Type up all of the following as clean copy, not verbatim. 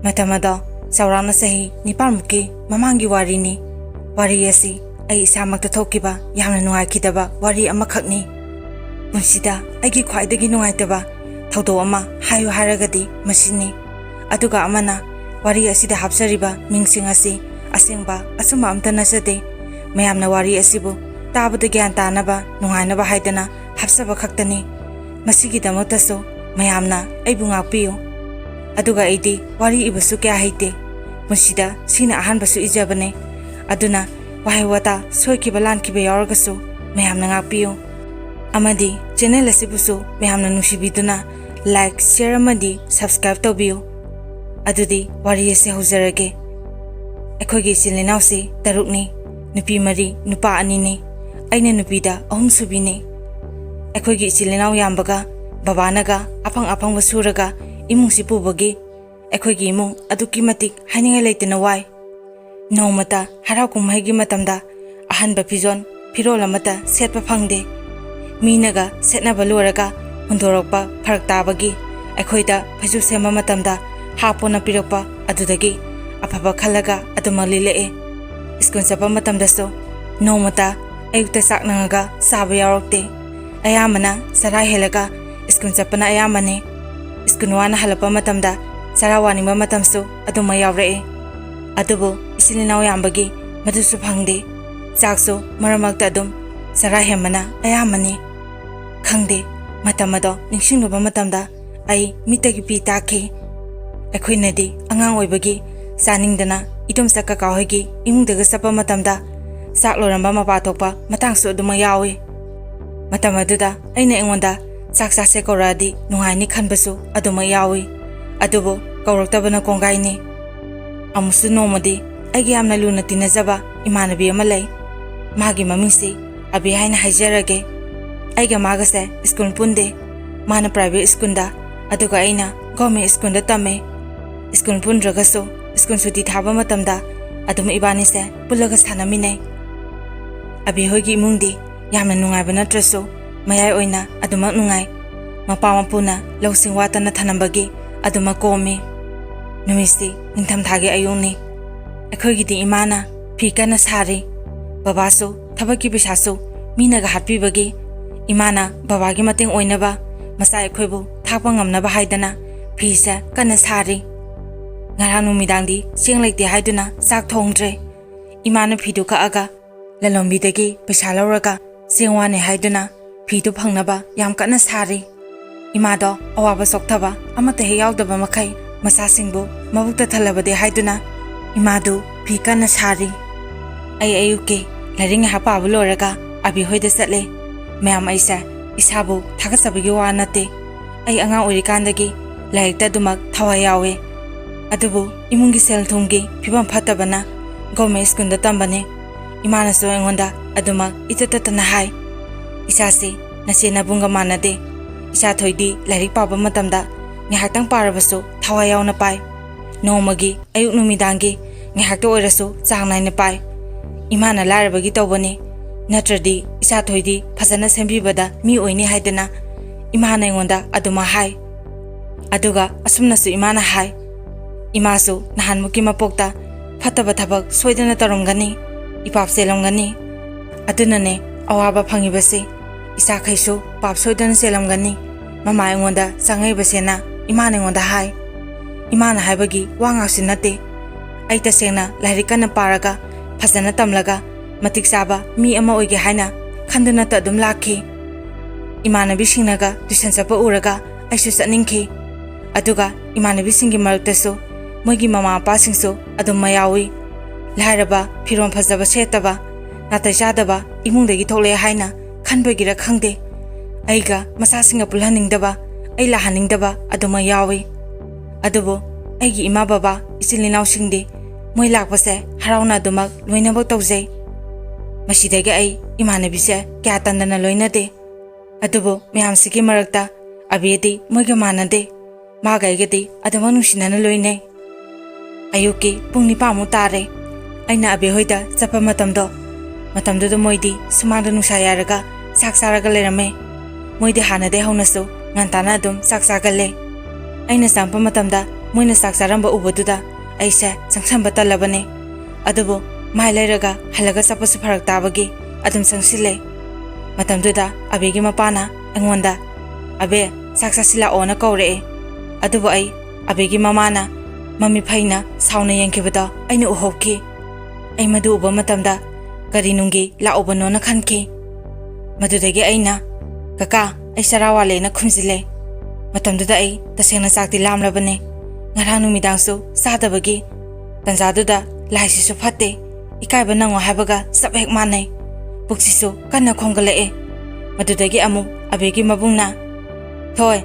Matamado, saurana sahi, niparmuki, mamangi wari ni. Wari asi, ay isamak tokiba, yamna nungai kitaba, wari amakakni. Munsida, agi kwaidagi nungai taba, taudo ama, hayu haragadi, masini. Aduga amana, wari asida hapsariba, ningsing asi, asingba, asuma amta nasade. Mayamna wari asibu, tabada gyan tanaba, nungai naba haidana, hapsaba kaktani. Masigi damotaso, mayamna, ay bungakpiyo. Aduga aidi, wari ibasu kya haite. Munsida, sina ahan basu ijabane. Aduna, wahay wata, soy kibalan kiba yawaragasu, mayamna ngakpiyo. Amadi, channel asibusu, mayamna nungshibiduna, like, share amadi, subscribe tobiyo. Adudi, wari ase huzarage. Ekhogi silinausi, tarukni, nupi mari, nupa anini, aina nupida, ahum subini. Ekhogi silinau yambaga, babanaga, apang basuraga, imung si pubagi. Ekhogi imung, aduki matik, haninga laytana wai. Naumata, harau kumhaigi matamda, ahan bapizon, pirola mata, setpa phangde. Minaga, setna baluraga, hundorokpa, paraktabagi. Ekhoida, phajuk sema matamda, hapona pirokpa, adudagi, apaba khalaga, adumalile. Iskun sapa matamdaso, naumata, ayukta saknangaga, saba yarokte. Ayamana, sarai helaga, iskun sapana ayamane. Iskun wana halapa matamda, sarawani matamso, adumayawre. Adubo, isilinau yambagi, madusu phangde. Sakso, maramakta adum, sarai hemana, ayamane. Khangde, matamado, ningsingluba matamda, ay mitagi pi takhe. Ekhoinadi, angang oibagi, saningdana, idom sa kakawhagi, imungdaga sapa matamda, sakloramba mapatokpa, matangso adumayawi. Matamaduda, aina ingonda, saksase koradi, nungani khanbasu, adumayawi. Adubo, kauroktabana kongaini. Amusu nomadi, aigi amna luna tinazaba, imanabi amalay. Magi mamingsi, abi haina haijarage. Aiga magase, iskun punde, mana private iskunda, aduga aina, government iskunda tame. Iskun pundragaso, iskun suti thaba matamda, adum ibanise, pulaga sanamine. Abi hoigi imungdi, yamna nungaiba natraso, mayai oina, adumak nungai. Mapa mapuna, lausing watana thanambagi, adumak komi. Numisi, ningtam thage ayungni. Ekhoigidi imana, phikana sari. Babaso, thabaki bisaso, minaga hatpibagi. Imana, babagi mating oinaba, masa ekhoibu, thakpa ngamnaba haidana, phisa kana sari. Ngarang numidangdi, sing laite haiduna, sak thongdre. Imana phidu kaaga, lalombidagi, pisa lauraga, singwane haiduna, phidu phangnaba, yam kana sari. Imado, awaba soktaba, amata he yaudaba makai, masa singbu, mabukta thalabade haiduna, imadu, phi kana sari. Ay ayuke, laring hapaba loraga, abi hoida satle. Mayam aisa, isabu, thakasabagi wa nate. Ay angang urikandagi, laikta dumak thawayawe. Adubu, imungi sel thungi, pibam phatabana, gome iskunda tambane. Imana so engonda, adumak, itatatana hai. Isasi, nasi nabunga manade. Isa thoidi, larik paba matamda, ngahaktang parabaso, thawayaw na pai. Nomagi, ayuk numidangi, ngahakta oiraso, changnay na pai. Imana larabagi tawbane. Natradi, isa thoidi, phasana sembibada, mi oini haidana. Imana engonda, aduma hai. Aduga, asumnasu imana hai. Imasu, nahanmuki mapokta, phataba thabak, soidana tarongani, ipap selongani. Adunane, awaba phangibase, isa khaisu, pap soidana selongani. Mama engonda, sangai basena, imana engonda hai. Imana haibagi, wangasinate. Aita sena, larikana paraga, phasana tamlaga, matik saba, mi ama oige haina, khandana ta adum lakhi. Imana bisingnaga, tuition sapa uraga, aisu satningki. Aduga, imana bisingi maruktasu, moigi mama apasingsu, adum mayawi. Laharaba, phiron phazaba setaba, natai jadaba, imungdagi thole haina, khanbagira khangde. Aiga, masasinga pulhaningdaba, ai lahaningdaba, adum mayawi. Adubo, aigi ima baba, isilinau singdi, moi lakpase, harauna adumak, loinabak tawzay. Masidagi ay, imanabise, kya tandana loinade. Adubo, mayamsiki marakta, abiyadi, moiga manade. Magaygadi, adamang nungsinana loinay. Ayuki, pung nipamu tare. Aina abihoida, sapa matamdo. Matamdo do moidi, sumangda nungsayaraga, saksaraga lerame. Moidi hanade haunaso, ngantana adum saksagale. Aina sampa matamda, moina sak saramba ubaduda aise sangsambe talabane adubu mai leiraga halaga sapasu pharak tabagi adum sangsile matamduda abegi mapana angonda abe saksa sila ona kaure adubu ai abegi mamana mami phaina sauna yankibada aina uhokki ai madu uba matamda gari nungi la ubano na khanki madudagi aina kaka ai sarawale na khumsile matamduda ai tasengna sakti lamlabane ngaranu midangsu sadabagi tanjaduda laisisu phatte ikaiba nango habaga sabhek manai buksisu kanna khongale madudagi amu abegi mabungna thoi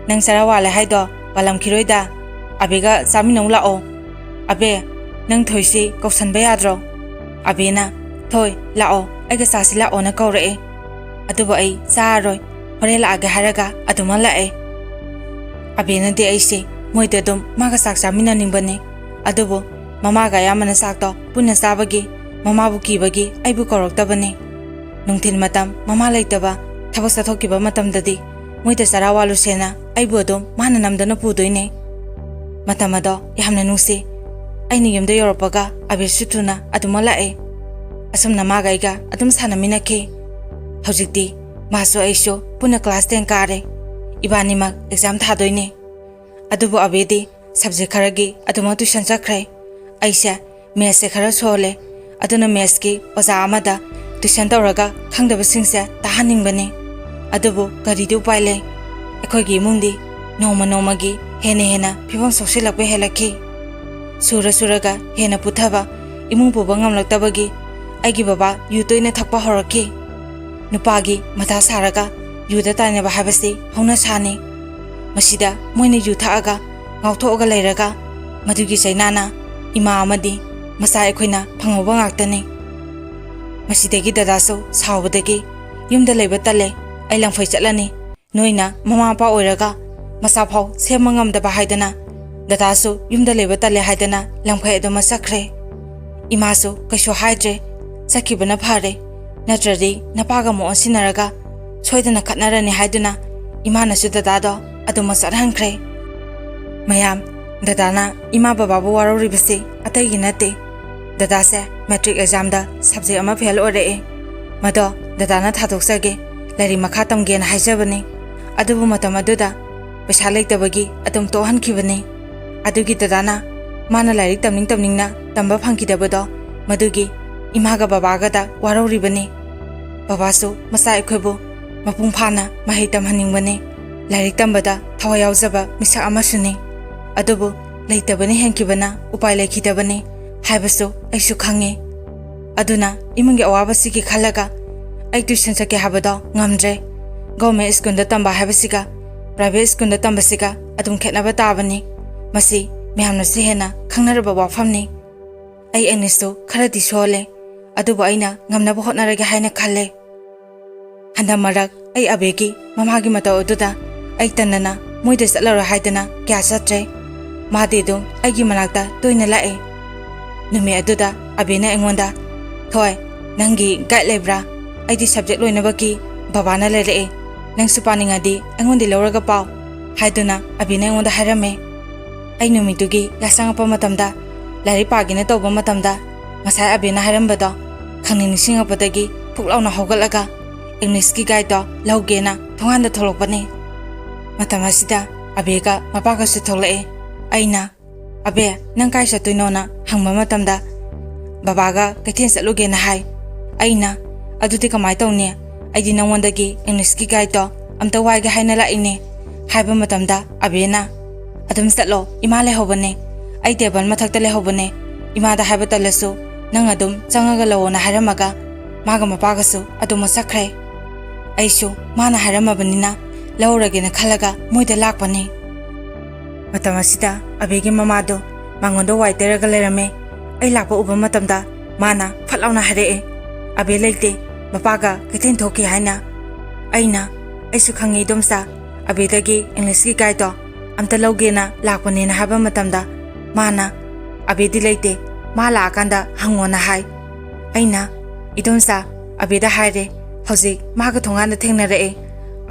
nang sarawale haido balam khiroida abega saminong lao abe nang thoisi kausanba yadro abena thoi lao aiga sasila ona kaure aduba ai saroi hore la aga haraga aduma lae abena de aise moide dum maga sak samina ningbane adubo mama ga yamana sakto punna sabagi mama bu kibagi aibu koroktabane nungthil matam mama laitaba thabak sathokiba matam dadi moide sarawalu sena aibu dum mana namdana pudoine matamado yamna nusi aini yumda yoropaga abisutuna aduma lae asumna magaiga adum sanamina ke hojikti maso aisho puna class 10 kare ibani mak exam thadoine adubu abedi subject kharagi aduma tuition chakrai aisha maths se khara sole aduna maths ki oza amada tuition tawraga khangdaba singse tahaningbane adubu gari du paile ekhogi mungdi noma gi hena phibam sosilakpe helaki suraga hena puthaba imung puba ngamlaktabagi aigi baba yutoina thakpa horaki nupagi matha saraga yuda tainaba habasi hauna sani masida moine yu thaaga ngauthoga leiraga madugi sainana ima amadi masa ekhoina phangoba ngaktani masidagi dadaso sawbadagi yumda leiba tale ai langphai chatlani noina mama pa oiraga masa phau semangamdaba haidana dadaso yumda leiba tale haidana langphai adoma sakre imaso kaisho haidre sakibana phare natradi napaga mo osinaraga soidana khatnarani haiduna imana su dadado aduma sarhankre mayam dadana ima baba bu warori bisi atagi nate dada se matric exam da subject ama fail ore mado dadana thadoksage lari makha tamgen haijabani adubu matamaduda paisa leitabagi adum tohan khibani adugi dadana mana lari tamningna tamba phangkidabado madugi imaga babaga da warori bani babasu masa ekhobu mapung phana mahai tamhaningbani lairik tambada thawa yaujaba misa amasuni adubu leitabani henkibana upai lekhidabani haibasu aisu khange aduna imungi awabasi ki khalaga ai tuition sake habado ngamdre government school da tamba habasiga private school da tambasiga adum khetnaba tabani masi myamna se hena khangnaraba wafamni ai enisu kharadi sole adubu aina ngamnaba hotnarage haina khalle handa marak ai abegi mamagi mata oduda ai tanana moide salaro haidana kya satre made do aigi manakta toina lae numi aduda abena engonda thoi nangi guide lebra aidi subject loina baki babana lele nang supaninga di engondi loraga paw haiduna abena engonda harame ai numi dugi lasanga pa matamda lari pagina toba matamda masai abena harambado khangni singa patagi phuklauna hogalaga English ki guide do lawgena thonganda tholokbani matamasida abega mapaga su tholai aina abe nang kai sa tuinona hangma matamda babaga kaithen saluge na hai aina aduti kamai tawne aidi nangwandagi English ki guide do amta waiga haina la ine haiba matamda abena adum satlo imale hobane ai table mathakta le hobane imada haiba talasu nang adum changaga lawona haramaga maga mapaga su adum sakrai aishu mana haramabnina lawragena khalaga moida lakpani matamasida abegi mamado mangondo waiteraga lerame ai lakpa uba matamda mana phalawna hare abe leite mapaga kaithen thoki haina aina aisu khangi domsa abedagi English ki guide do amta lawgena lakpani na haba matamda mana abedi leite mala akanda hangona hai aina idomsa abeda haire hojik maga thongana thengnare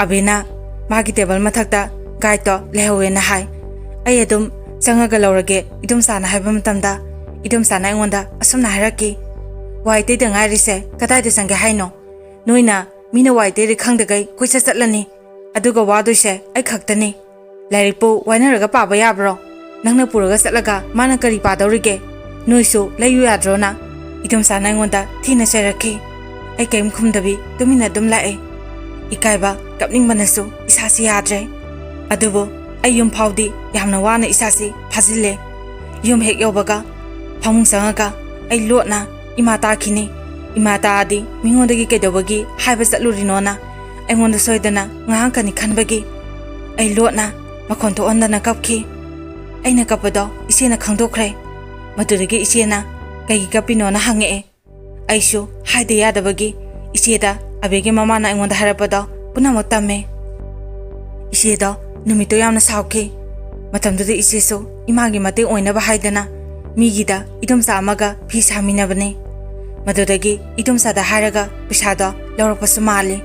abena magi table mathakta guide to lehowe na hai ai adum ꯆꯪꯉꯒ ꯂꯧꯔꯒꯦ ꯏꯗꯣꯝꯆꯥꯅ ꯍꯥꯏꯕ ꯃꯇꯝꯗ ꯏꯗꯣꯝꯆꯥꯅ ꯑꯩꯉꯣꯟꯗ ꯑꯁꯨꯝꯅ ꯍꯥꯏꯔꯛꯈꯤ ꯋꯥꯏ ꯇꯩꯗ ꯉꯥꯏꯔꯤꯁꯦ ꯀꯗꯥꯏꯗ ꯆꯪꯒꯦ ꯍꯥꯏꯅꯣ ꯅꯣꯏꯅ ꯃꯤꯅ ꯋꯥꯏ ꯇꯩꯔꯤ ꯈꯪꯗꯒꯩ ꯀꯣꯏꯆꯠ ꯆꯠꯂꯅꯤ ꯑꯗꯨꯒ ꯋꯥꯗꯣꯏꯁꯦ ꯑꯩ ꯈꯛꯇꯅꯤ ꯂꯥꯏꯔꯤꯛꯄꯨ ꯋꯥꯏꯅꯔꯒ ꯄꯥꯕ ꯌꯥꯕ꯭ꯔꯣ ꯅꯪꯅ ꯄꯨꯔꯒ ꯆꯠꯂꯒ ꯃꯥꯅ ꯀꯔꯤ ꯄꯥꯗꯧꯔꯤꯒꯦ ꯅꯣꯏꯁꯨ ꯂꯩꯌꯨ ꯌꯥꯗ꯭ꯔꯣꯅ ꯏꯗꯣꯝꯆꯥꯅ ꯑꯩꯉꯣꯟꯗ ꯊꯤꯅ ꯆꯩꯔꯛꯈꯤ ꯑꯩ ꯀꯩꯝ ꯈꯨꯝꯗꯕꯤ ꯇꯨꯃꯤꯟꯅ ꯑꯗꯨꯝ ꯂꯥꯛꯑꯦ ꯏꯀꯥꯏꯕ ꯀꯞꯅꯤꯡꯕꯅꯁꯨ ꯏꯁꯥꯁꯤ ꯌꯥꯗ꯭ꯔꯦ ꯑꯗꯨꯕꯨ ꯑꯩ ꯌꯨꯝ ꯐꯥꯎꯗꯤ ꯌꯥꯝꯅ ꯋꯥꯅ ꯏꯁꯥꯁꯤ ꯐꯥꯖꯤꯜꯂꯦ ꯌꯨꯝ ꯍꯦꯛ ꯌꯧꯕꯒ ꯐꯃꯨꯡ ꯆꯪꯉꯒ ꯑꯩ ꯂꯣꯠꯅ ꯏꯃꯥ ꯇꯥꯈꯤꯅꯤ ꯏꯃꯥ ꯇꯥꯑꯗꯤ ꯃꯤꯉꯣꯟꯗꯒꯤ ꯀꯩꯗꯧꯕꯒꯤ ꯍꯥꯏꯕ ꯆꯠꯂꯨꯔꯤꯅꯣꯅ ꯑꯩꯉꯣꯟꯗ ꯁꯣꯏꯗꯅ ꯉꯥꯡꯉꯛꯀꯅꯤ ꯈꯟꯕꯒꯤ ꯑꯩ ꯂꯣꯠꯅ ꯃꯈꯣꯟ ꯊꯣꯛꯍꯟꯗꯅ ꯀꯞꯈꯤ ꯑꯩꯅ ꯀꯞꯄꯗꯣ ꯏꯆꯦꯅ ꯈꯪꯗꯣꯛꯈ꯭ꯔꯦ ꯃꯗꯨꯗꯒꯤ ꯏꯆꯦꯅ ꯀꯩꯒꯤ ꯀꯞꯄꯤꯅꯣꯅ ꯍꯪꯉꯛꯑꯦ ꯑꯩꯁꯨ ꯍꯥꯏꯗ ꯌꯥꯗꯕꯒꯤ ꯏꯆꯦꯗ ꯑꯕꯦꯒꯤ ꯃꯃꯥꯅ ꯑꯩꯉꯣꯟꯗ ꯍꯥꯏꯔꯛꯄꯗꯣ ꯄꯨꯝꯅꯃꯛ ꯇꯝꯃꯦ ꯏꯆꯦꯗꯣ ꯅꯨꯃꯤꯠꯇꯣ ꯌꯥꯝꯅ ꯁꯥꯎꯈꯤ ꯃꯇꯝꯗꯨꯗ ꯏꯆꯦꯁꯨ ꯏꯃꯥꯒꯤ ꯃꯇꯦꯡ ꯑꯣꯏꯅꯕ ꯍꯥꯏꯗꯅ ꯃꯤꯒꯤꯗ ꯏꯗꯣꯝꯆꯥ ꯑꯃꯒ ꯐꯤ ꯁꯥꯃꯤꯟꯅꯕꯅꯤ ꯃꯗꯨꯗꯒꯤ ꯏꯗꯣꯝꯆꯥꯗ ꯍꯥꯏꯔꯒ ꯄꯩꯁꯥꯗꯣ ꯂꯧꯔꯛꯄꯁꯨ ꯃꯥꯜꯂꯤ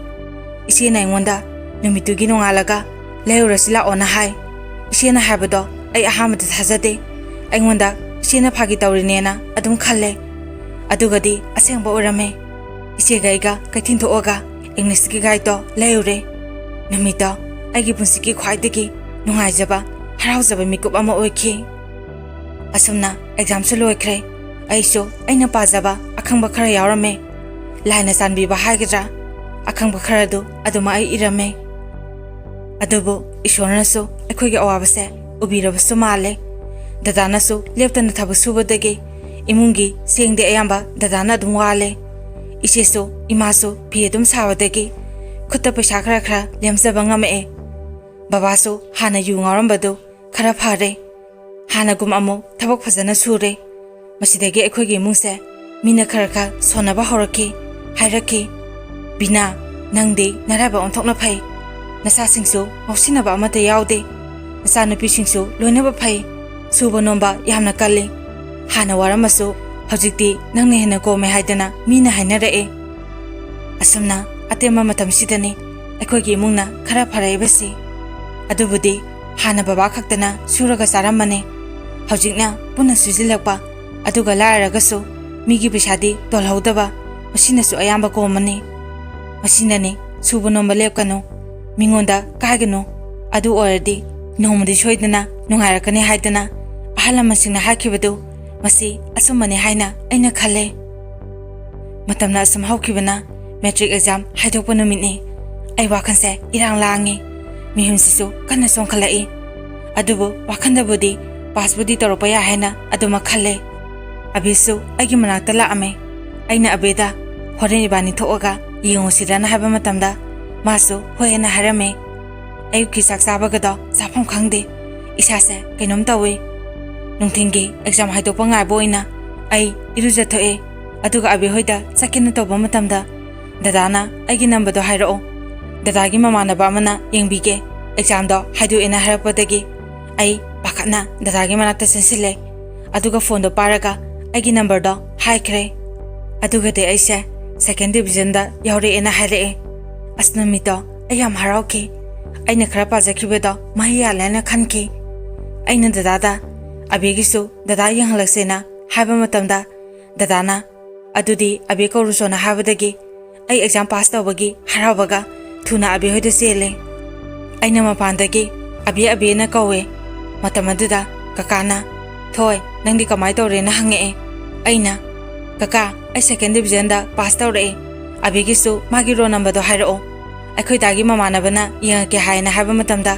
ꯏꯆꯦꯅ ꯑꯩꯉꯣꯟꯗ ꯅꯨꯃꯤꯠꯇꯨꯒꯤ ꯅꯣꯡꯉꯥꯜꯂꯒ ꯂꯩꯔꯨꯔꯁꯤ ꯂꯥꯛꯑꯣꯅ ꯍꯥꯏ ꯏꯆꯦꯅ ꯍꯥꯏꯕꯗꯣ ꯑꯩ ꯑꯍꯥꯟꯕꯗ ꯊꯥꯖꯗꯦ ꯑꯩꯉꯣꯟꯗ ꯏꯆꯦꯅ ꯐꯥꯒꯤ ꯇꯧꯔꯤꯅꯦꯅ ꯑꯗꯨꯝ ꯈꯜꯂꯦ ꯑꯗꯨꯒꯗꯤ ꯑꯁꯦꯡꯕ ꯑꯣꯏꯔꯝꯃꯦ ꯏꯆꯦꯒ ꯑꯩꯒ ꯀꯩꯊꯦꯜ ꯊꯣꯛꯑꯒ ꯏꯪꯂꯤꯁꯀꯤ ꯒꯥꯏꯗꯇꯣ ꯂꯩꯔꯨꯔꯦ ꯅꯨꯃꯤꯠꯇꯣ ꯑꯩꯒꯤ ꯄꯨꯟꯁꯤꯒꯤ ꯈ꯭ꯋꯥꯏꯗꯒꯤ ꯅꯨꯡꯉꯥꯏꯖꯕ ꯍꯔꯥꯎꯖꯕ ꯃꯤꯀꯨꯞ ꯑꯃ ꯑꯣꯏꯈꯤ ꯑꯁꯨꯝꯅ ꯑꯦꯛꯖꯥꯝꯁꯨ ꯂꯣꯏꯈ꯭ꯔꯦ ꯑꯩꯁꯨ ꯑꯩꯅ ꯄꯥꯖꯕ ꯑꯈꯪꯕ ꯈꯔ ꯌꯥꯎꯔꯝꯃꯦ ꯂꯥꯏꯅ ꯆꯥꯟꯕꯤꯕ ꯍꯥꯏꯒꯗ꯭ꯔꯥ ꯑꯈꯪꯕ ꯈꯔꯗꯨ ꯑꯗꯨꯃ ꯑꯩ ꯏꯔꯝꯃꯦ ꯑꯗꯨꯕꯨ ꯏꯁꯣꯔꯅꯁꯨ ꯑꯩꯈꯣꯏꯒꯤ ꯑꯋꯥꯕꯁꯦ ꯎꯕꯤꯔꯕꯁꯨ ꯃꯥꯜꯂꯦ ꯗꯗꯥꯅꯁꯨ ꯂꯦꯞꯇꯅ ꯊꯕꯛ ꯁꯨꯕꯗꯒꯤ ꯏꯃꯨꯡꯒꯤ ꯆꯦꯡꯗꯤ ꯑꯌꯥꯝꯕ ꯗꯗꯥꯅ ꯑꯗꯨꯝ ꯋꯥꯜꯂꯦ ꯏꯆꯦꯁꯨ ꯏꯃꯥꯁꯨ ꯐꯤ ꯑꯗꯨꯝ ꯁꯥꯕꯗꯒꯤ ꯈꯨꯠꯇ ꯄꯩꯁꯥ ꯈꯔ ꯂꯦꯝꯖꯕ ꯉꯝꯃꯛꯑꯦ ꯕꯕꯥꯁꯨ ꯍꯥꯟꯅ ꯌꯨ ꯉꯥꯎꯔꯝꯕꯗꯨ ꯈꯔ ꯐꯔꯦ ꯍꯥꯟꯅꯒꯨꯝ ꯑꯃꯨꯛ ꯊꯕꯛ ꯐꯖꯅ ꯁꯨꯔꯦ ꯃꯁꯤꯗꯒꯤ ꯑꯩꯈꯣꯏꯒꯤ ꯏꯃꯨꯡꯁꯦ ꯃꯤꯅ ꯈꯔ ꯁꯣꯟꯅꯕ ꯍꯧꯔꯛꯈꯤ ꯍꯥꯏꯔꯛꯈꯤ ꯕꯤꯅꯥ ꯅꯪꯗꯤ ꯅꯔꯥꯏꯕꯛ ꯑꯣꯟꯊꯣꯛꯅ ꯐꯩ ꯅꯆꯥꯁꯤꯡꯁꯨ ꯉꯥꯎꯁꯤꯟꯅꯕ ꯑꯃꯠꯇ ꯌꯥꯎꯗꯦ ꯅꯆꯥꯅꯨꯄꯤꯁꯤꯡꯁꯨ ꯂꯣꯏꯅꯕ ꯐꯩ ꯁꯨꯕ ꯅꯣꯝꯕ ꯌꯥꯝꯅ ꯀꯜꯂꯤ ꯍꯥꯟꯅ ꯋꯥꯔꯝꯃꯁꯨ ꯍꯧꯖꯤꯛꯇꯤ ꯅꯪꯅ ꯍꯦꯟꯅ ꯀꯣꯝꯃꯦ ꯍꯥꯏꯗꯅ ꯃꯤꯅ ꯍꯥꯏꯅꯔꯛꯑꯦ ꯑꯁꯨꯝꯅ ꯑꯇꯦꯟꯕ ꯃꯇꯝꯁꯤꯗꯅꯤ ꯑꯩꯈꯣꯏꯒꯤ ꯏꯃꯨꯡꯅ ꯈꯔ ꯐꯔꯛꯏꯕꯁꯤ ꯑꯗꯨꯕꯨꯗꯤ ꯍꯥꯟꯅ ꯕꯕꯥ ꯈꯛꯇꯅ ꯁꯨꯔꯒ ꯆꯥꯔꯝꯕꯅꯤ ꯍꯧꯖꯤꯛꯅ ꯄꯨꯟꯅ ꯁꯨꯖꯤꯜꯂꯛꯄ ꯑꯗꯨꯒ ꯂꯥꯏꯔꯒꯁꯨ ꯃꯤꯒꯤ ꯄꯩꯁꯥꯗꯤ ꯇꯣꯜꯍꯧꯗꯕ ꯃꯁꯤꯅꯁꯨ ꯑꯌꯥꯝꯕ ꯀꯣꯝꯃꯅꯤ ꯃꯁꯤꯅꯅꯤ ꯁꯨꯕ ꯅꯣꯝꯕ ꯂꯦꯞꯀꯅꯨ ꯃꯤꯉꯣꯟꯗ ꯀꯥꯏꯒꯅꯨ ꯑꯗꯨ ꯑꯣꯏꯔꯗꯤ ꯅꯣꯡꯃꯗꯤ ꯁꯣꯏꯗꯅ ꯅꯨꯡꯉꯥꯏꯔꯛꯀꯅꯤ ꯍꯥꯏꯗꯅ ꯑꯍꯜ ꯂꯃꯟꯁꯤꯡꯅ ꯍꯥꯏꯈꯤꯕꯗꯨ ꯃꯁꯤ ꯑꯆꯨꯝꯕꯅꯤ ꯍꯥꯏꯅ ꯑꯩꯅ ꯈꯜꯂꯦ ꯃꯇꯝꯅ ꯑꯁꯨꯝ ꯍꯧꯈꯤꯕꯅ ꯃꯦꯇ꯭ꯔꯤꯛ ꯑꯦꯛꯖꯥꯝ ꯍꯥꯏꯗꯣꯛꯄ ꯅꯨꯃꯤꯠꯅꯤ ꯑꯩ ꯋꯥꯈꯜꯁꯦ ꯏꯔꯥꯡ ꯂꯥꯡꯉꯤ ꯃꯤꯍꯨꯟꯁꯤꯁꯨ ꯀꯟꯅ ꯆꯣꯡꯈꯠꯂꯛꯏ ꯑꯗꯨꯕꯨ ꯋꯥꯈꯟꯗꯕꯨꯗꯤ ꯄꯥꯁꯕꯨꯗꯤ ꯇꯧꯔꯛꯄ ꯌꯥꯏ ꯍꯥꯏꯅ ꯑꯗꯨꯃꯛ ꯈꯜꯂꯦ ꯑꯕꯦꯁꯨ ꯑꯩꯒꯤ ꯃꯅꯥꯛꯇ ꯂꯥꯛꯑꯝꯃꯦ ꯑꯩꯅ ꯑꯕꯦꯗ ꯍꯣꯔꯦꯟ ꯏꯕꯥꯅꯤ ꯊꯣꯛꯑꯒ ꯌꯦꯡꯉꯨꯁꯤꯔꯅ ꯍꯥꯏꯕ ꯃꯇꯝꯗ ꯃꯥꯁꯨ ꯍꯣꯏ ꯍꯥꯏꯅ ꯍꯥꯏꯔꯝꯃꯦ ꯑꯌꯨꯛꯀꯤ ꯆꯥꯛ ꯆꯥꯕꯒꯗꯣ ꯆꯥꯐꯝ ꯈꯪꯗꯦ ꯏꯁꯥꯁꯦ ꯀꯩꯅꯣꯝ ꯇꯧꯏ ꯅꯨꯡꯊꯤꯟꯒꯤ ꯑꯦꯛꯖꯥꯝ ꯍꯥꯏꯗꯣꯛꯄ ꯉꯥꯏꯕ ꯑꯣꯏꯅ ꯑꯩ ꯏꯔꯨꯖꯊꯣꯛꯑꯦ ꯑꯗꯨꯒ ꯑꯕꯦ ꯍꯣꯏꯗ ꯆꯠꯀꯦꯅ ꯇꯧꯕ ꯃꯇꯝꯗ ꯗꯗꯥꯅ ꯑꯩꯒꯤ ꯅꯝꯕꯔꯗꯣ ꯍꯥꯏꯔꯛꯑꯣꯗꯗꯥꯒꯤ ꯃꯃꯥꯟꯅꯕ ꯑꯃꯅ ꯌꯦꯡꯕꯤꯒꯦ ꯑꯦꯛꯖꯥꯝꯗꯣ ꯍꯥꯏꯗꯣꯛꯑꯦꯅ ꯍꯥꯏꯔꯛꯄꯗꯒꯤ ꯑꯩ ꯄꯥꯈꯠꯅ ꯗꯗꯥꯒꯤ ꯃꯅꯥꯛꯇ ꯆꯪꯁꯤꯜꯂꯦ ꯑꯗꯨꯒ ꯐꯣꯟꯗꯣ ꯄꯥꯏꯔꯒ ꯑꯩꯒꯤ ꯅꯝꯕꯔꯗꯣ ꯍꯥꯏꯈ꯭ꯔꯦ ꯑꯗꯨꯒꯗꯤ ꯑꯩꯁꯦ ꯁꯦꯀꯦꯟ ꯗꯤꯕꯤꯖꯟꯗ ꯌꯥꯎꯔꯛꯑꯦꯅ ꯍꯥꯏꯔꯛꯑꯦ ꯑꯁ ꯅꯨꯃꯤꯠꯇꯣ ꯑꯩ ꯌꯥꯝ ꯍꯔꯥꯎꯈꯤ ꯑꯩꯅ ꯈꯔ ꯄꯥꯖꯈꯤꯕꯗꯣ ꯃꯍꯩ ꯌꯥꯜꯂꯦꯅ ꯈꯟꯈꯤ ꯑꯩꯅ ꯗꯗꯥꯗ ꯑꯕꯦꯒꯤꯁꯨ ꯗꯗꯥ ꯌꯦꯡꯍꯜꯂꯛꯁꯦꯅ ꯍꯥꯏꯕ ꯃꯇꯝꯗ ꯗꯗꯥꯅ ꯑꯗꯨꯗꯤ ꯑꯕꯦ ꯀꯧꯔꯨꯁꯣꯅ ꯍꯥꯏꯕꯗꯒꯤ ꯑꯩ ꯑꯦꯛꯖꯥꯝ ꯄꯥꯁ ꯇꯧꯕꯒꯤ ꯍꯔꯥꯎꯕꯒ ꯊꯨꯅ ꯑꯕꯦ ꯍꯣꯏꯗ ꯆꯦꯜꯂꯦ ꯑꯩꯅ ꯃꯄꯥꯟꯗꯒꯤ ꯑꯕꯦꯅ ꯀꯧꯋꯦ ꯃꯇꯝ ꯑꯗꯨꯗ ꯀꯀꯥꯅ ꯊꯣꯏ ꯅꯪꯗꯤ ꯀꯃꯥꯏꯅ ꯇꯧꯔꯦꯅ ꯍꯪꯉꯛꯑꯦ ꯑꯩꯅ ꯀꯀꯥ ꯑꯩ ꯁꯦꯀꯦꯟ ꯗꯤꯕꯤꯖꯟꯗ ꯄꯥꯁ ꯇꯧꯔꯛꯑꯦ ꯑꯕꯦꯒꯤꯁꯨ ꯃꯥꯒꯤ ꯔꯣꯜ ꯅꯝꯕꯔꯗꯣ ꯍꯥꯏꯔꯛꯑꯣ ꯑꯩꯈꯣꯏ ꯗꯥꯒꯤ ꯃꯃꯥꯟꯅꯕꯅ ꯌꯦꯡꯉꯛꯀꯦ ꯍꯥꯏꯅ ꯍꯥꯏꯕ ꯃꯇꯝꯗ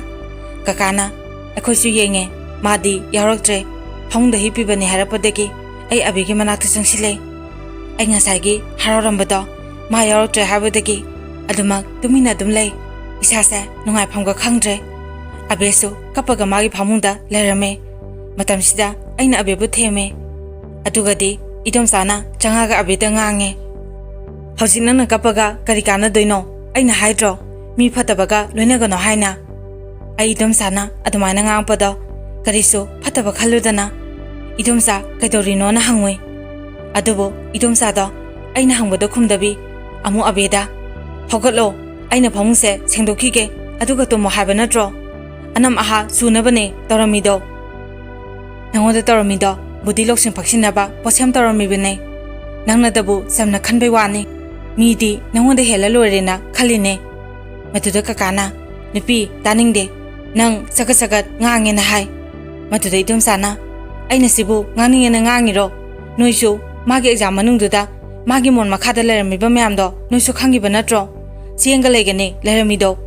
ꯀꯀꯥꯅ ꯑꯩꯈꯣꯏꯁꯨ ꯌꯦꯡꯉꯦ ꯃꯥꯗꯤ ꯌꯥꯎꯔꯛꯇ꯭ꯔꯦ ꯐꯃꯨꯡꯗ ꯍꯤꯞꯄꯤꯕꯅꯤ ꯍꯥꯏꯔꯛꯄꯗꯒꯤ ꯑꯩ ꯑꯕꯦꯒꯤ ꯃꯅꯥꯛꯇ ꯆꯪꯁꯤꯜꯂꯦ ꯑꯩ ꯉꯁꯥꯏꯒꯤ ꯍꯔꯥꯎꯔꯝꯕꯗꯣ ꯃꯥ ꯌꯥꯎꯔꯛꯇ꯭ꯔꯦ ꯍꯥꯏꯕꯗꯒꯤ ꯑꯗꯨꯃꯛ ꯇꯨꯃꯤꯟꯅ ꯑꯗꯨꯝ ꯂꯩ ꯏꯁꯥꯁꯦ ꯅꯨꯡꯉꯥꯏꯐꯝꯒ ꯈꯪꯗ꯭ꯔꯦ ꯑꯕꯦꯁꯨ ꯀꯞꯄꯒ ꯃꯥꯒꯤ ꯐꯃꯨꯡꯗ ꯂꯩꯔꯝꯃꯦ ꯃꯇꯝꯁꯤꯗ ꯑꯩꯅ ꯑꯕꯦꯕꯨ ꯊꯦꯝꯃꯦ ꯑꯗꯨꯒꯗꯤ ꯏꯗꯣꯝꯆꯥꯅ ꯆꯪꯉꯒ ꯑꯕꯦꯗ ꯉꯥꯡꯉꯦ ꯍꯧꯖꯤꯛ ꯅꯪꯅ ꯀꯞꯄꯒ ꯀꯔꯤ ꯀꯥꯟꯅꯗꯣꯏꯅꯣ ꯑꯩꯅ ꯍꯥꯏꯗ꯭ꯔꯣ ꯃꯤ ꯐꯠꯇꯕꯒ ꯂꯣꯏꯅꯒꯅꯣ ꯍꯥꯏꯅ ꯑꯩ ꯏꯗꯣꯝꯆꯥꯅ ꯑꯗꯨꯃꯥꯏꯅ ꯉꯥꯡꯉꯛꯄꯗꯣ ꯀꯔꯤꯁꯨ ꯐꯠꯇꯕ ꯈꯜꯂꯨꯗꯅ ꯏꯗꯣꯝꯆꯥ ꯀꯩꯗꯧꯔꯤꯅꯣꯅ ꯍꯪꯉꯨꯏ ꯑꯗꯨꯕꯨ ꯏꯗꯣꯝꯆꯥꯗꯣ ꯑꯩꯅ ꯍꯪꯕꯗꯣ ꯈꯨꯝꯗꯕꯤ ꯑꯃꯨꯛ ꯑꯕꯦꯗ ꯍꯧꯒꯠꯂꯣ ꯑꯩꯅ ꯐꯃꯨꯡꯁꯦ ꯁꯦꯡꯗꯣꯛꯈꯤꯒꯦ ꯑꯗꯨꯒ ꯇꯨꯝꯃꯣ ꯍꯥꯏꯕ ꯅꯠꯇ꯭ꯔꯣ ꯑꯅꯝ ꯑꯍꯥ ꯁꯨꯅꯕꯅꯦ ꯇꯧꯔꯝꯃꯤꯗꯣ ꯅꯪꯉꯣꯟꯗ ꯇꯧꯔꯝꯃꯤꯗꯣ ꯕꯨꯗꯤ ꯂꯧꯁꯤꯡ ꯐꯛꯁꯤꯟꯅꯕ ꯄꯣꯠꯁꯦꯝ ꯇꯧꯔꯝꯃꯤꯕꯅꯦ ꯅꯪꯅꯗꯕꯨ ꯁꯝꯅ ꯈꯟꯕꯩ ꯋꯥꯅꯤ ꯃꯤꯗꯤ ꯅꯪꯉꯣꯟꯗ ꯍꯦꯜꯂ ꯂꯣꯏꯔꯦꯅ ꯈꯜꯂꯤꯅꯦ ꯃꯗꯨꯗ ꯀꯀꯥꯅ ꯅꯨꯄꯤ ꯇꯥꯅꯤꯡꯗꯦ ꯅꯪ ꯆꯒꯠ ꯆꯒꯠ ꯉꯥꯡꯉꯦꯅ ꯍꯥꯏ ꯃꯗꯨꯗ ꯏꯗꯣꯝꯆꯥꯅ ꯑꯩꯅ ꯁꯤꯕꯨ ꯉꯥꯡꯅꯤꯡꯉꯦꯅ ꯉꯥꯡꯉꯤꯔꯣ ꯅꯣꯏꯁꯨ ꯃꯥꯒꯤ ꯑꯦꯛꯖꯥꯝ ꯃꯅꯨꯡꯗꯨꯗ ꯃꯥꯒꯤ ꯃꯣꯟ ꯃꯈꯥꯗ ꯂꯩꯔꯝꯃꯤꯕ ꯃꯌꯥꯝꯗꯣ ꯅꯣꯏꯁꯨ ꯈꯪꯉꯤꯕ ꯅꯠꯇ꯭ꯔꯣ ꯆꯦꯡꯒ ꯂꯩꯒꯅꯤ ꯂꯩꯔꯝꯃꯤꯗꯣ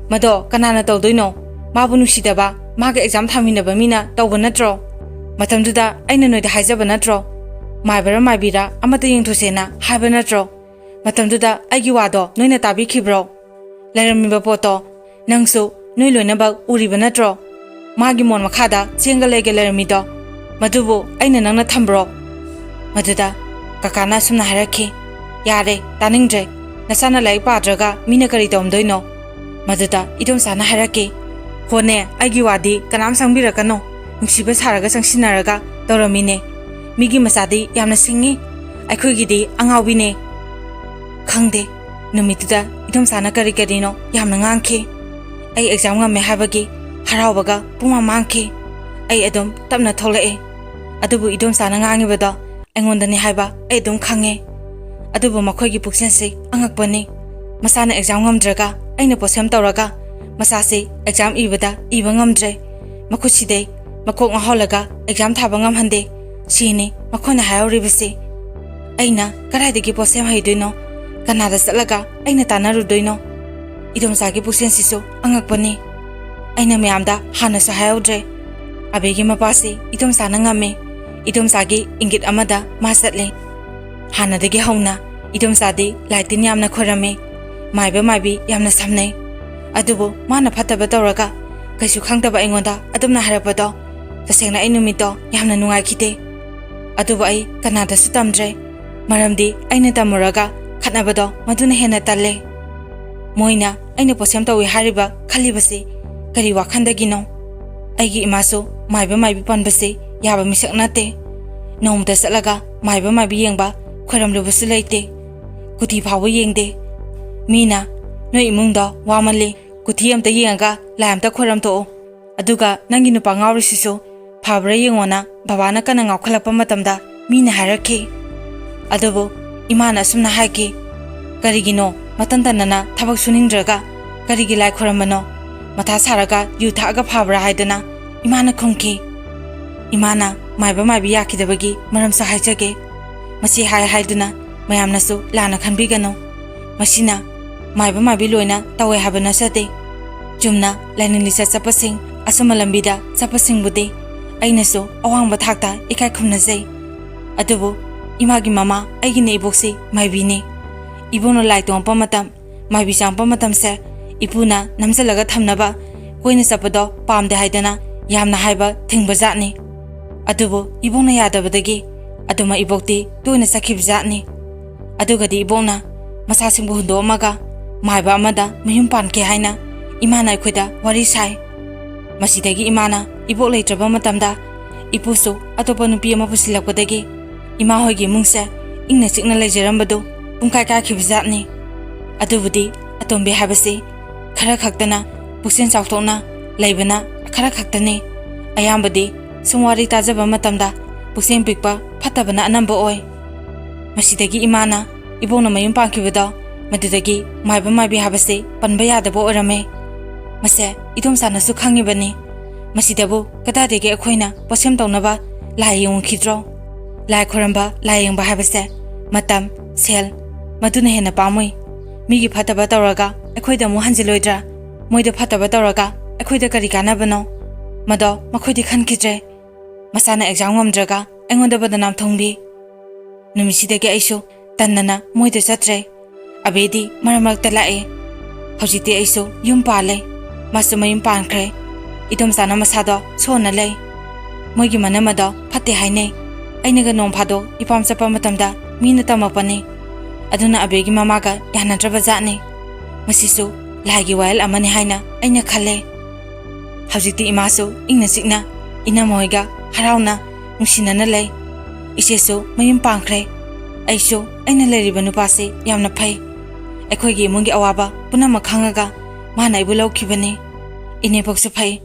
ꯃꯗꯣ ꯀꯅꯥꯅ ꯇꯧꯗꯣꯏꯅꯣ ꯃꯥꯕꯨ ꯅꯨꯡꯁꯤꯗꯕ ꯃꯥꯒ ꯑꯦꯛꯖꯥꯝ ꯊꯥꯃꯤꯟꯅꯕ ꯃꯤꯅ ꯇꯧꯕ ꯅꯠꯇ꯭ꯔꯣ ꯃꯇꯝꯗꯨꯗ ꯑꯩꯅ ꯅꯣꯏꯗ ꯍꯥꯏꯖꯕ ꯅꯠꯇ꯭ꯔꯣ ꯃꯥꯏꯕꯔ ꯃꯥꯏꯕꯤꯔ ꯑꯃꯠꯇ ꯌꯦꯡꯊꯣꯛꯁꯦꯅ ꯍꯥꯏꯕ ꯅꯠꯇ꯭ꯔꯣ ꯃꯇꯝꯗꯨꯗ ꯑꯩꯒꯤ ꯋꯥꯗꯣ ꯅꯣꯏꯅ ꯇꯥꯕꯤꯈꯤꯕ꯭ꯔꯣ ꯂꯩꯔꯝꯃꯤꯕ ꯄꯣꯠꯇꯣ ꯅꯪꯁꯨ ꯅꯣꯏ ꯂꯣꯏꯅꯃꯛ ꯎꯔꯤꯕ ꯅꯠꯇ꯭ꯔꯣ ꯃꯥꯒꯤ ꯃꯣꯟ ꯃꯈꯥꯗ ꯆꯦꯡꯒ ꯂꯩꯒ ꯂꯩꯔꯝꯃꯤꯗꯣ ꯃꯗꯨꯕꯨ ꯑꯩꯅ ꯅꯪꯅ ꯊꯝꯕ꯭ꯔꯣ ꯃꯗꯨꯗ ꯀꯀꯥꯅ ꯑꯁꯨꯝꯅ ꯍꯥꯏꯔꯛꯈꯤ ꯌꯥꯔꯦ ꯇꯥꯅꯤꯡꯗ꯭ꯔꯦ ꯅꯁꯥꯅ ꯂꯥꯏꯔꯤꯛ ꯄꯥꯗ꯭ꯔꯒ ꯃꯤꯅ ꯀꯔꯤ ꯇꯧꯔꯝꯗꯣꯏꯅꯣ ꯃꯗꯨꯗ ꯏꯗꯣꯝꯆꯥꯅ ꯍꯥꯏꯔꯛꯈꯤ ꯍꯣꯅꯦ ꯑꯩꯒꯤ ꯋꯥꯗꯤ ꯀꯅꯥꯝ ꯆꯪꯕꯤꯔꯛꯀꯅꯣ ꯅꯨꯡꯁꯤꯕ ꯁꯥꯔꯒ ꯆꯪꯁꯤꯟꯅꯔꯒ ꯇꯧꯔꯝꯃꯤꯅꯦ ꯃꯤꯒꯤ ꯃꯆꯥꯗꯤ ꯌꯥꯝꯅ ꯁꯤꯡꯉꯤ ꯑꯩꯈꯣꯏꯒꯤꯗꯤ ꯑꯉꯥꯎꯕꯤꯅꯦ ꯈꯪꯗꯦ ꯅꯨꯃꯤꯠꯇꯨꯗ ꯏꯗꯣꯝꯆꯥꯅ ꯀꯔꯤ ꯀꯔꯤꯅꯣ ꯌꯥꯝꯅ ꯉꯥꯡꯈꯤ ꯑꯩ ꯑꯦꯛꯖꯥꯝ ꯉꯝꯃꯦ ꯍꯥꯏꯕꯒꯤ ꯍꯔꯥꯎꯕꯒ ꯄꯨꯡꯃꯥꯡ ꯃꯥꯡꯈꯤ ꯑꯩ ꯑꯗꯨꯝ ꯇꯞꯅ ꯊꯣꯛꯂꯛꯑꯦ ꯑꯗꯨꯕꯨ ꯏꯗꯣꯝꯆꯥꯅ ꯉꯥꯡꯉꯤꯕꯗꯣ ꯑꯩꯉꯣꯟꯗꯅꯤ ꯍꯥꯏꯕ ꯑꯩ ꯑꯗꯨꯝ ꯈꯪꯉꯦ ꯑꯗꯨꯕꯨ ꯃꯈꯣꯏꯒꯤ ꯄꯨꯛꯆꯦꯜꯁꯤ ꯑꯉꯛꯄꯅꯤ ꯃꯁꯥꯅ ꯑꯦꯛꯖꯥꯝ ꯉꯝꯗ꯭ꯔꯒ ꯑꯩꯅ ꯄꯣꯠꯁꯦꯝ ꯇꯧꯔꯒ ꯃꯁꯥꯁꯤ ꯑꯦꯛꯖꯥꯝ ꯏꯕꯗ ꯏꯕ ꯉꯝꯗ꯭ꯔꯦ ꯃꯈꯨꯠꯁꯤꯗꯩ ꯃꯀꯣꯛ ꯉꯥꯎꯍꯜꯂꯒ ꯑꯦꯛꯖꯥꯝ ꯊꯥꯕ ꯉꯝꯍꯟꯗꯦ ꯁꯤꯅꯤ ꯃꯈꯣꯏꯅ ꯍꯥꯏꯍꯧꯔꯤꯕꯁꯤ ꯑꯩꯅ ꯀꯗꯥꯏꯗꯒꯤ ꯄꯣꯠꯁꯦꯝ ꯍꯩꯗꯣꯏꯅꯣ ꯀꯅꯥꯗ ꯆꯠꯂꯒ ꯑꯩꯅ ꯇꯥꯟꯅꯔꯨꯗꯣꯏꯅꯣ ꯏꯗꯣꯝꯆꯥꯒꯤ ꯄꯨꯛꯆꯦꯜꯁꯤꯁꯨ ꯑꯉꯛꯄꯅꯤ ꯑꯩꯅ ꯃꯌꯥꯝꯗ ꯍꯥꯟꯅꯁꯨ ꯍꯥꯏꯍꯧꯗ꯭ꯔꯦ ꯑꯕꯦꯒꯤ ꯃꯄꯥꯁꯤ ꯏꯗꯣꯝꯆꯥꯅ ꯉꯝꯃꯤ ꯏꯗꯣꯝꯆꯥꯒꯤ ꯏꯪꯒꯤꯠ ꯑꯃꯗ ꯃꯥ ꯆꯠꯂꯦ ꯍꯥꯟꯅꯗꯒꯤ ꯍꯧꯅ ꯏꯗꯣꯝꯆꯥꯗꯤ ꯂꯥꯏ ꯇꯤꯟ ꯌꯥꯝꯅ ꯈꯣꯏꯔꯝꯃꯤ ꯃꯥꯏꯕ ꯃꯥꯏꯕꯤ ꯌꯥꯝꯅ ꯁꯝꯅꯩ ꯑꯗꯨꯕꯨ ꯃꯥꯅ ꯐꯠꯇꯕ ꯇꯧꯔꯒ ꯀꯩꯁꯨ ꯈꯪꯗꯕ ꯑꯩꯉꯣꯟꯗ ꯑꯗꯨꯝꯅ ꯍꯥꯏꯔꯛꯄꯗꯣ ꯇꯁꯦꯡꯅ ꯑꯩ ꯅꯨꯃꯤꯠꯇꯣ ꯌꯥꯝꯅ ꯅꯨꯡꯉꯥꯏꯈꯤꯗꯦ ꯑꯗꯨꯕꯨ ꯑꯩ ꯀꯅꯥꯗꯁꯨ ꯇꯝꯗ꯭ꯔꯦ ꯃꯔꯝꯗꯤ ꯑꯩꯅ ꯇꯝꯃꯨꯔꯒ ꯈꯠꯅꯕꯗꯣ ꯃꯗꯨꯅ ꯍꯦꯟꯅ ꯇꯜꯂꯦ ꯃꯣꯏꯅ ꯑꯩꯅ ꯄꯣꯠꯁꯦꯝ ꯇꯧꯏ ꯍꯥꯏꯔꯤꯕ ꯈꯜꯂꯤꯕꯁꯤ ꯀꯔꯤ ꯋꯥꯈꯟꯗꯒꯤꯅꯣ ꯑꯩꯒꯤ ꯏꯃꯥꯁꯨ ꯃꯥꯏꯕ ꯃꯥꯏꯕꯤ ꯄꯟꯕꯁꯤ ꯌꯥꯕ ꯃꯤꯁꯛ ꯅꯠꯇꯦ ꯅꯣꯡꯃꯇ ꯆꯠꯂꯒ ꯃꯥꯏꯕ ꯃꯥꯏꯕꯤ ꯌꯦꯡꯕ ꯈꯣꯏꯔꯝꯂꯨꯕꯁꯨ ꯂꯩꯇꯦ ꯀꯨꯊꯤ ꯐꯥꯎꯕ ꯌꯦꯡꯗꯦ ꯃꯤꯅ ꯅꯣꯏ ꯏꯃꯨꯡꯗꯣ ꯋꯥꯃꯜꯂꯤ ꯀꯨꯊꯤ ꯑꯝꯇ ꯌꯦꯡꯉꯒ ꯂꯥꯏ ꯑꯝꯇ ꯈꯣꯏꯔꯝꯊꯣꯛꯑꯣ ꯑꯗꯨꯒ ꯅꯪꯒꯤ ꯅꯨꯄꯥ ꯉꯥꯎꯔꯤꯁꯤꯁꯨ ꯐꯕ꯭ꯔꯥ ꯌꯦꯡꯉꯣꯅ ꯕꯕꯥꯅ ꯀꯟꯅ ꯉꯥꯎꯈꯠꯂꯛꯄ ꯃꯇꯝꯗ ꯃꯤꯅ ꯍꯥꯏꯔꯛꯈꯤ ꯑꯗꯨꯕꯨ ꯏꯃꯥꯅ ꯑꯁꯨꯝꯅ ꯍꯥꯏꯈꯤ ꯀꯔꯤꯒꯤꯅꯣ ꯃꯇꯟ ꯇꯟꯅꯅ ꯊꯕꯛ ꯁꯨꯅꯤꯡꯗ꯭ꯔꯒ ꯀꯔꯤꯒꯤ ꯂꯥꯏ ꯈꯣꯏꯔꯝꯕꯅꯣ ꯃꯊꯥ ꯁꯥꯔꯒ ꯌꯨ ꯊꯛꯑꯒ ꯐꯕ꯭ꯔꯥ ꯍꯥꯏꯗꯅ ꯏꯃꯥꯅ ꯈꯨꯝꯈꯤ ꯏꯃꯥꯅ ꯃꯥꯏꯕ ꯃꯥꯏꯕꯤ ꯌꯥꯈꯤꯗꯕꯒꯤ ꯃꯔꯝꯁꯨ ꯍꯥꯏꯖꯒꯦ ꯃꯁꯤ ꯍꯥꯏꯗꯨꯅ ꯃꯌꯥꯝꯅꯁꯨ ꯂꯥꯟꯅ ꯈꯟꯕꯤꯒꯅꯨ ꯃꯁꯤꯅ ꯃꯥꯏꯕ ꯃꯥꯏꯕꯤ ꯂꯣꯏꯅ ꯇꯧꯋꯦ ꯍꯥꯏꯕ ꯅꯠꯆꯗꯦ ꯆꯨꯝꯅ ꯂꯥꯏꯅꯤꯡ ꯂꯤꯆꯠ ꯆꯠꯄꯁꯤꯡ ꯑꯆꯨꯝꯕ ꯂꯝꯕꯤꯗ ꯆꯠꯄꯁꯤꯡꯕꯨꯗꯤ ꯑꯩꯅꯁꯨ ꯑꯋꯥꯡꯕ ꯊꯥꯛꯇ ꯏꯀꯥꯏ ꯈꯨꯝꯅꯖꯩ ꯑꯗꯨꯕꯨ ꯏꯃꯥꯒꯤ ꯃꯃꯥ ꯑꯩꯒꯤꯅ ꯏꯕꯣꯛꯁꯤ ꯃꯥꯏꯕꯤꯅꯤ ꯏꯕꯣꯛꯅ ꯂꯥꯏ ꯇꯣꯡꯉꯛꯄ ꯃꯇꯝ ꯃꯥꯏꯕꯤ ꯆꯪꯉꯛꯄ ꯃꯇꯝꯁꯦ ꯏꯄꯨꯅ ꯅꯝꯁꯤꯜꯂꯒ ꯊꯝꯅꯕ ꯀꯣꯏꯅ ꯆꯠꯄꯗꯣ ꯄꯥꯝꯗꯦ ꯍꯥꯏꯗꯅ ꯌꯥꯝꯅ ꯍꯥꯏꯕ ꯊꯤꯡꯕꯖꯥꯠꯅꯤ ꯑꯗꯨꯕꯨ ꯏꯕꯣꯛꯅ ꯌꯥꯗꯕꯗꯒꯤ ꯑꯗꯨꯃ ꯏꯕꯣꯛꯇꯤ ꯇꯣꯏꯅ ꯆꯠꯈꯤꯕꯖꯥꯠꯅꯤ ꯑꯗꯨꯒꯗꯤ ꯏꯕꯣꯛꯅ ꯃꯆꯥꯁꯤꯡꯕꯨ ꯍꯨꯟꯗꯣꯛꯑꯝꯃꯒ ꯃꯥꯏꯕ ꯑꯃꯗ ꯃꯌꯨꯝ ꯄꯥꯟꯈꯤ ꯍꯥꯏꯅ ꯏꯃꯥꯅ ꯑꯩꯈꯣꯏꯗ ꯋꯥꯔꯤ ꯁꯥꯏ ꯃꯁꯤꯗꯒꯤ ꯏꯃꯥꯅ ꯏꯕꯣꯛ ꯂꯩꯇ꯭ꯔꯕ ꯃꯇꯝꯗ ꯏꯄꯨꯁꯨ ꯑꯇꯣꯞꯄ ꯅꯨꯄꯤ ꯑꯃ ꯄꯨꯁꯤꯜꯂꯛꯄꯗꯒꯤ ꯏꯃꯥ ꯍꯣꯏꯒꯤ ꯏꯃꯨꯡꯁꯦ ꯏꯪꯅ ꯆꯤꯛꯅ ꯂꯩꯖꯔꯝꯕꯗꯨ ꯄꯨꯡꯀꯥꯏ ꯀꯥꯏꯈꯤꯕꯖꯥꯠꯅꯤ ꯑꯗꯨꯕꯨꯗꯤ ꯑꯇꯣꯝꯕꯤ ꯍꯥꯏꯕꯁꯤ ꯈꯔ ꯈꯛꯇꯅ ꯄꯨꯛꯆꯦꯜ ꯆꯥꯎꯊꯣꯛꯅ ꯂꯩꯕꯅ ꯈꯔ ꯈꯛꯇꯅꯤ ꯑꯌꯥꯝꯕꯗꯤ ꯁꯨꯝ ꯋꯥꯔꯤ ꯇꯥꯖꯕ ꯃꯇꯝꯗ ꯄꯨꯛꯆꯦꯜ ꯄꯤꯛꯄ ꯐꯠꯇꯕꯅ ꯑꯅꯝꯕ ꯑꯣꯏ ꯃꯁꯤꯗꯒꯤ ꯏꯃꯥꯅ ꯏꯕꯣꯛꯅ ꯃꯌꯨꯝ ꯄꯥꯟꯈꯤꯕꯗꯣ ꯃꯗꯨꯗꯒꯤ ꯃꯥꯏꯕ ꯃꯥꯏꯕꯤ ꯍꯥꯏꯕꯁꯤ ꯄꯟꯕ ꯌꯥꯗꯕ ꯑꯣꯏꯔꯝꯃꯦ ꯃꯁꯦ ꯏꯗꯣꯝꯆꯥꯅꯁꯨ ꯈꯪꯉꯤꯕꯅꯤ ꯃꯁꯤꯗꯕꯨ ꯀꯗꯥꯏꯗꯒꯤ ꯑꯩꯈꯣꯏꯅ ꯄꯣꯠꯁꯦꯝ ꯇꯧꯅꯕ ꯂꯥꯏ ꯌꯦꯡꯉꯨꯈꯤꯗ꯭ꯔꯣ ꯂꯥꯏ ꯈꯣꯏꯔꯝꯕ ꯂꯥꯏ ꯌꯦꯡꯕ ꯍꯥꯏꯕꯁꯦ ꯃꯇꯝ ꯁꯦꯜ ꯃꯗꯨꯅ ꯍꯦꯟꯅ ꯄꯥꯝꯃꯨꯏ ꯃꯤꯒꯤ ꯐꯠꯇꯕ ꯇꯧꯔꯒ ꯑꯩꯈꯣꯏꯗ ꯑꯃꯨꯛ ꯍꯟꯖꯤꯜꯂꯣꯏꯗ꯭ꯔꯥ ꯃꯣꯏꯗ ꯐꯠꯇꯕ ꯇꯧꯔꯒ ꯑꯩꯈꯣꯏꯗ ꯀꯔꯤ ꯀꯥꯟꯅꯕꯅꯣ ꯃꯗꯣ ꯃꯈꯣꯏꯗꯤ ꯈꯟꯈꯤꯗ꯭ꯔꯦ ꯃꯁꯥꯅ ꯑꯦꯛꯖꯥꯝ ꯉꯝꯗ꯭ꯔꯒ ꯑꯩꯉꯣꯟꯗ ꯕꯗꯅꯥꯝ ꯊꯣꯡꯕꯤ ꯅꯨꯃꯤꯠꯁꯤꯗꯒꯤ ꯑꯩꯁꯨ ꯇꯟꯅꯅ ꯃꯣꯏꯗ ꯆꯠꯇ꯭ꯔꯦ ꯑꯕꯦꯗꯤ ꯃꯔꯛ ꯃꯔꯛꯇ ꯂꯥꯛꯑꯦ ꯍꯧꯖꯤꯛꯇꯤ ꯑꯩꯁꯨ ꯌꯨꯝ ꯄꯥꯜꯂꯦ ꯃꯥꯁꯨ ꯃꯌꯨꯝ ꯄꯥꯟꯈ꯭ꯔꯦ ꯏꯗꯣꯝꯆꯥꯅ ꯃꯁꯥꯗꯣ ꯁꯣꯟꯅ ꯂꯩ ꯃꯣꯏꯒꯤ ꯃꯅꯝ ꯑꯗꯣ ꯐꯠꯇꯦ ꯍꯥꯏꯅꯩ ꯑꯩꯅꯒ ꯅꯣꯡ ꯐꯥꯗꯣꯛ ꯏꯄꯥꯝ ꯆꯠꯄ ꯃꯇꯝꯗ ꯃꯤꯅ ꯇꯝꯃꯛꯄꯅꯤ ꯑꯗꯨꯅ ꯑꯕꯦꯒꯤ ꯃꯃꯥꯒ ꯌꯥꯅꯗ꯭ꯔꯕ ꯖꯥꯠꯅꯤ ꯃꯁꯤꯁꯨ ꯂꯥꯏꯒꯤ ꯋꯥꯌꯦꯜ ꯑꯃꯅꯤ ꯍꯥꯏꯅ ꯑꯩꯅ ꯈꯜꯂꯦ ꯍꯧꯖꯤꯛꯇꯤ ꯏꯃꯥꯁꯨ ꯏꯪꯅ ꯆꯤꯛꯅ ꯏꯅꯝꯃꯍꯣꯏꯒ ꯍꯔꯥꯎꯅ ꯅꯨꯡꯁꯤꯅꯅ ꯂꯩ ꯏꯆꯦꯁꯨ ꯃꯌꯨꯝ ꯄꯥꯟꯈ꯭ꯔꯦ ꯑꯩꯁꯨ ꯑꯩꯅ ꯂꯩꯔꯤꯕ ꯅꯨꯄꯥꯁꯤ ꯌꯥꯝꯅ ꯐꯩ ꯑꯩꯈꯣꯏꯒꯤ ꯏꯃꯨꯡꯒꯤ ꯑꯋꯥꯕ ꯄꯨꯝꯅꯃꯛ ꯈꯪꯉꯒ ꯃꯥꯅ ꯑꯩꯕꯨ ꯂꯧꯈꯤꯕꯅꯤ ꯏꯅꯦꯕꯣꯛꯁꯨ ꯐꯩ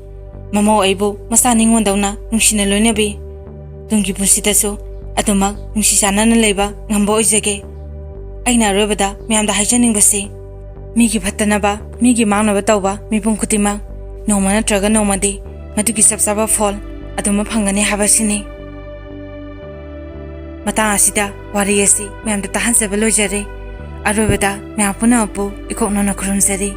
ꯃꯃꯧ ꯑꯩꯕꯨ ꯃꯆꯥ ꯅꯤꯉꯣꯟꯗꯧꯅ ꯅꯨꯡꯁꯤꯅ ꯂꯣꯏꯅꯕꯤ ꯇꯨꯡꯒꯤ ꯄꯨꯟꯁꯤꯗꯁꯨ ꯑꯗꯨꯃꯛ ꯅꯨꯡꯁꯤ ꯆꯥꯟꯅꯅ ꯂꯩꯕ ꯉꯝꯕ ꯑꯣꯏꯖꯒꯦ ꯑꯩꯅ ꯑꯔꯣꯏꯕꯗ ꯃꯌꯥꯝꯗ ꯍꯥꯏꯖꯅꯤꯡꯕꯁꯤ ꯃꯤꯒꯤ ꯐꯠꯇꯅꯕ ꯃꯤꯒꯤ ꯃꯥꯡꯅꯕ ꯇꯧꯕ ꯃꯤꯄꯨꯝ ꯈꯨꯗꯤꯡꯃꯛ ꯅꯣꯡꯃ ꯅꯠꯇ꯭ꯔꯒ ꯅꯣꯡꯃꯗꯤ ꯃꯗꯨꯒꯤ ꯆꯞ ꯆꯥꯕ ꯐꯣꯜ ꯑꯗꯨꯃ ꯐꯪꯒꯅꯤ ꯍꯥꯏꯕꯁꯤꯅꯤ ꯃꯇꯥꯡ ꯑꯁꯤꯗ ꯋꯥꯔꯤ ꯑꯁꯤ ꯃꯌꯥꯝꯗ ꯇꯥꯍꯟꯖꯕ ꯂꯣꯏꯖꯔꯦ ꯑꯔꯣꯏꯕꯗ ꯃꯌꯥꯝ ꯄꯨꯝꯅꯃꯛꯄꯨ ꯏꯀꯣꯛꯅꯅ ꯈꯨꯔꯨꯝꯖꯔꯤ